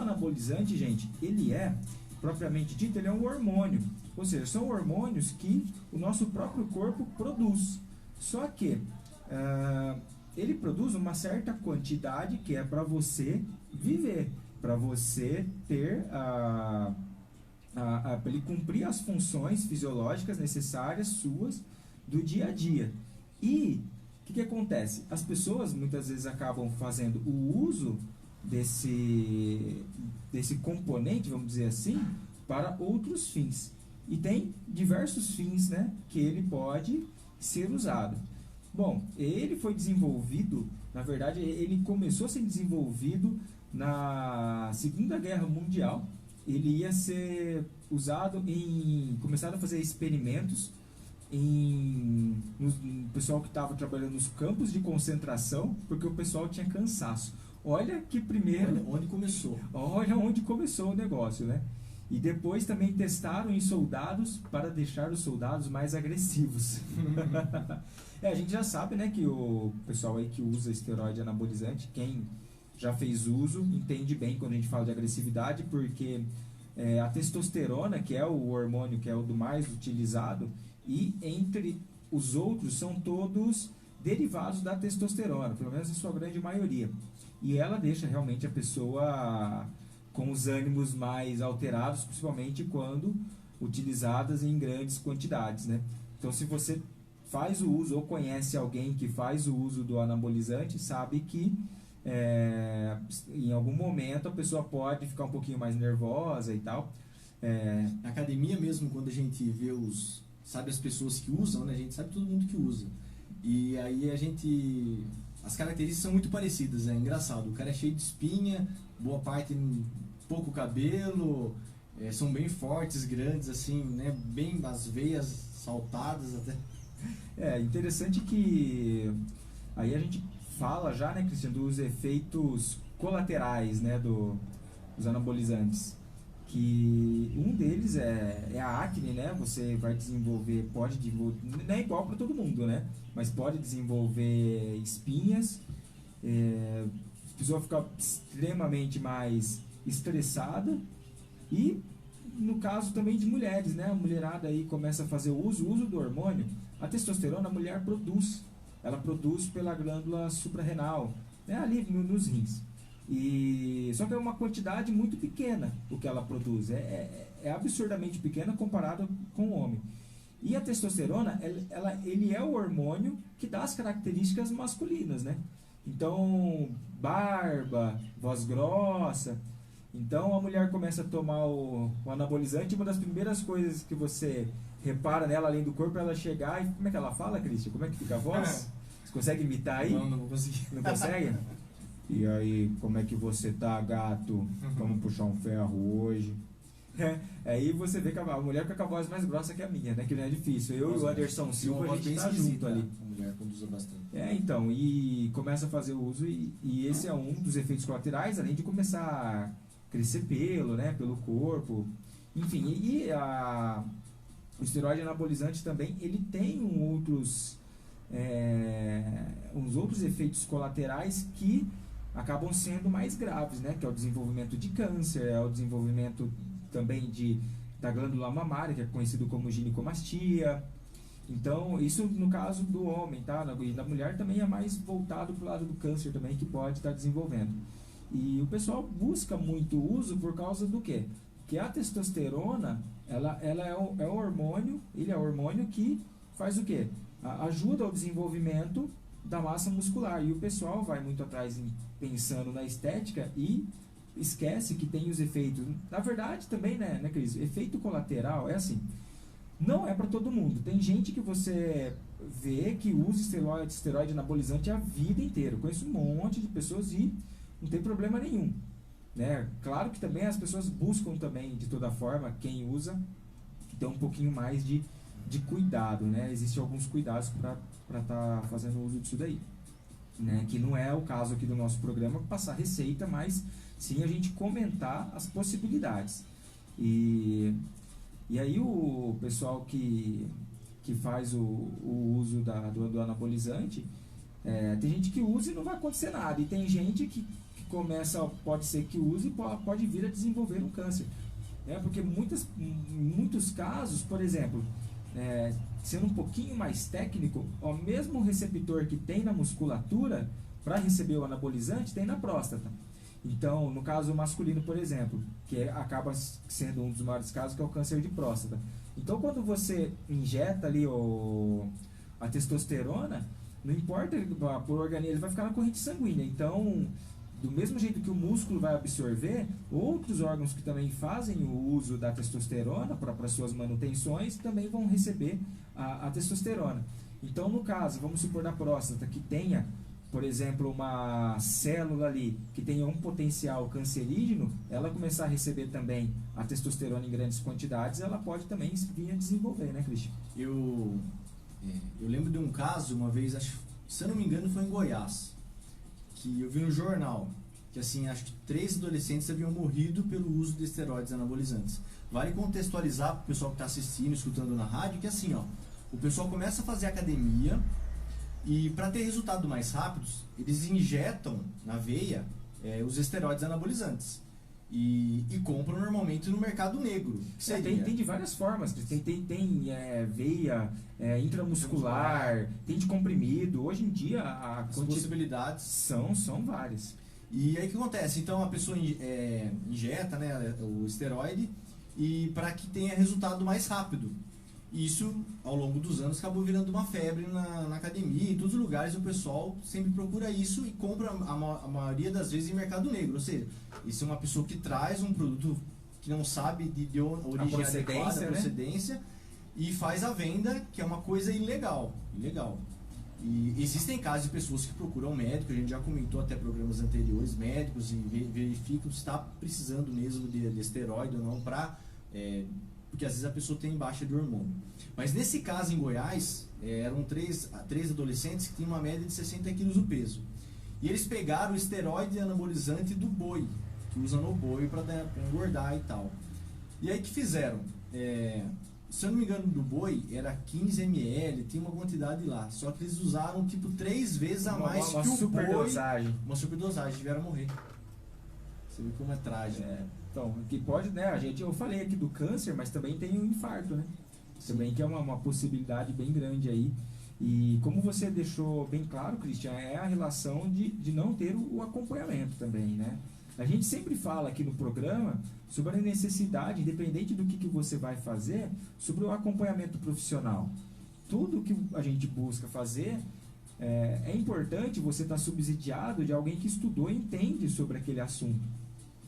anabolizante, gente, ele é, propriamente dito, ele é um hormônio. Ou seja, são hormônios que o nosso próprio corpo produz. Só que ele produz uma certa quantidade que é para você viver, para você ter para ele cumprir as funções fisiológicas necessárias suas do dia a dia. E o que acontece? As pessoas muitas vezes acabam fazendo o uso desse componente, vamos dizer assim, para outros fins. E tem diversos fins, né, que ele pode ser usado. Bom, ele foi desenvolvido, na verdade, ele começou a ser desenvolvido na Segunda Guerra Mundial. Ele ia ser usado começaram a fazer experimentos no pessoal que estava trabalhando nos campos de concentração, porque o pessoal tinha cansaço. Olha que primeiro... Olha onde começou. Olha onde começou o negócio, né? E depois também testaram em soldados para deixar os soldados mais agressivos. A gente já sabe, né, que o pessoal aí que usa esteroide anabolizante, quem já fez uso, entende bem quando a gente fala de agressividade, porque a testosterona, que é o hormônio que é o do mais utilizado, e entre os outros são todos derivados da testosterona, pelo menos em sua grande maioria. E ela deixa realmente a pessoa com os ânimos mais alterados, principalmente quando utilizadas em grandes quantidades, né? Então, se você faz o uso ou conhece alguém que faz o uso do anabolizante, sabe que em algum momento a pessoa pode ficar um pouquinho mais nervosa e tal. Na academia mesmo, quando a gente vê sabe as pessoas que usam, né? A gente sabe todo mundo que usa. E aí as características são muito parecidas, é engraçado. O cara é cheio de espinha, boa parte pouco cabelo, são bem fortes, grandes, assim, né? Bem as veias saltadas até. Interessante que aí a gente fala já, né, Cristian, dos efeitos colaterais, né, dos anabolizantes. Que um deles é a acne, né? Você vai pode desenvolver, não é igual para todo mundo, né? Mas pode desenvolver espinhas, a pessoa fica extremamente mais estressada. E no caso também de mulheres, né? A mulherada aí começa a fazer o uso do hormônio. A testosterona a mulher produz, ela produz pela glândula suprarrenal, né? Ali nos rins. Só que é uma quantidade muito pequena o que ela produz, é absurdamente pequena comparado com o homem. E a testosterona, ele é o hormônio que dá as características masculinas, né? Então, barba, voz grossa. Então a mulher começa a tomar o anabolizante, e uma das primeiras coisas que você repara nela, além do corpo, é ela chegar e... Como é que ela fala, Cristian? Como é que fica a voz? Você consegue imitar aí? Não vou conseguir. Não consegue? E aí, como é que você tá, gato? Vamos puxar um ferro hoje. Aí você vê que a mulher fica com a voz mais grossa que a minha, né? Que não é difícil. Eu e o Anderson Silva, a gente tá junto ali. A mulher conduz bastante. Então, e começa a fazer o uso, e esse é um dos efeitos colaterais, além de começar a crescer pelo, né? Pelo corpo. Enfim, o esteroide anabolizante também, ele tem uns outros efeitos colaterais que acabam sendo mais graves, né? Que é o desenvolvimento de câncer, é o desenvolvimento também da glândula mamária, que é conhecido como ginecomastia. Então, isso no caso do homem, tá? E da mulher também é mais voltado para o lado do câncer também, que pode estar desenvolvendo. E o pessoal busca muito uso por causa do quê? Que a testosterona, ela é um hormônio, ele é um hormônio que faz o quê? Ajuda ao desenvolvimento da massa muscular. E o pessoal vai muito atrás pensando na estética e esquece que tem os efeitos. Na verdade também, né, Cris? Efeito colateral é assim, não é para todo mundo. Tem gente que você vê que usa esteroide anabolizante a vida inteira. Eu conheço um monte de pessoas e não tem problema nenhum, né? Claro que também as pessoas buscam também, de toda forma, quem usa, ter um pouquinho mais de cuidado, né? Existem alguns cuidados para estar fazendo uso disso daí, né? Que não é o caso aqui do nosso programa passar receita, mas sim a gente comentar as possibilidades. E aí o pessoal que faz o uso do anabolizante, tem gente que usa e não vai acontecer nada, e tem gente que pode ser que use e pode vir a desenvolver um câncer. Porque em muitos casos, por exemplo, sendo um pouquinho mais técnico, o mesmo receptor que tem na musculatura para receber o anabolizante tem na próstata. Então, no caso masculino, por exemplo, que acaba sendo um dos maiores casos, que é o câncer de próstata. Então, quando você injeta ali a testosterona, não importa, por organismo, ele vai ficar na corrente sanguínea. Então, do mesmo jeito que o músculo vai absorver, outros órgãos que também fazem o uso da testosterona para suas manutenções também vão receber a testosterona. Então, no caso, vamos supor da próstata, que tenha, por exemplo, uma célula ali que tenha um potencial cancerígeno, ela começar a receber também a testosterona em grandes quantidades, ela pode também vir a desenvolver, né, Christian? Eu lembro de um caso, uma vez, se eu não me engano, foi em Goiás, que eu vi no jornal, que assim, acho que 3 adolescentes haviam morrido pelo uso de esteroides anabolizantes. Vale contextualizar para o pessoal que está assistindo, escutando na rádio, que assim, ó, o pessoal começa a fazer academia e para ter resultados mais rápidos, eles injetam na veia os esteroides anabolizantes. E compram normalmente no mercado negro. Tem de várias formas. Tem veia intramuscular, tem de comprimido. Hoje em dia as possibilidades são várias. E aí o que acontece? Então a pessoa injeta, né, o esteroide e para que tenha resultado mais rápido. Isso, ao longo dos anos, acabou virando uma febre na academia. Em todos os lugares o pessoal sempre procura isso e compra a maioria das vezes em mercado negro. Ou seja, isso é uma pessoa que traz um produto que não sabe de origem adequada, procedência, e faz a venda, que é uma coisa ilegal. E existem casos de pessoas que procuram médico, a gente já comentou até programas anteriores, médicos, e verificam se está precisando mesmo de esteroide ou não, porque às vezes a pessoa tem baixa de hormônio. Mas nesse caso em Goiás, eram três adolescentes que tinham uma média de 60 quilos o peso. E eles pegaram o esteroide anabolizante do boi, que usa no boi para engordar e tal. E aí que fizeram? Se eu não me engano, do boi era 15 ml, tinha uma quantidade lá. Só que eles usaram tipo 3 vezes a mais que o boi. Uma superdosagem, tiveram a morrer. Você vê como é trágico. Então, que pode, né? Eu falei aqui do câncer, mas também tem o infarto, né? Sim. Também que é uma possibilidade bem grande aí. E como você deixou bem claro, Christian, é a relação de não ter o acompanhamento também, né? A gente sempre fala aqui no programa sobre a necessidade, independente do que você vai fazer, sobre o acompanhamento profissional. Tudo que a gente busca fazer, é importante você estar subsidiado de alguém que estudou e entende sobre aquele assunto.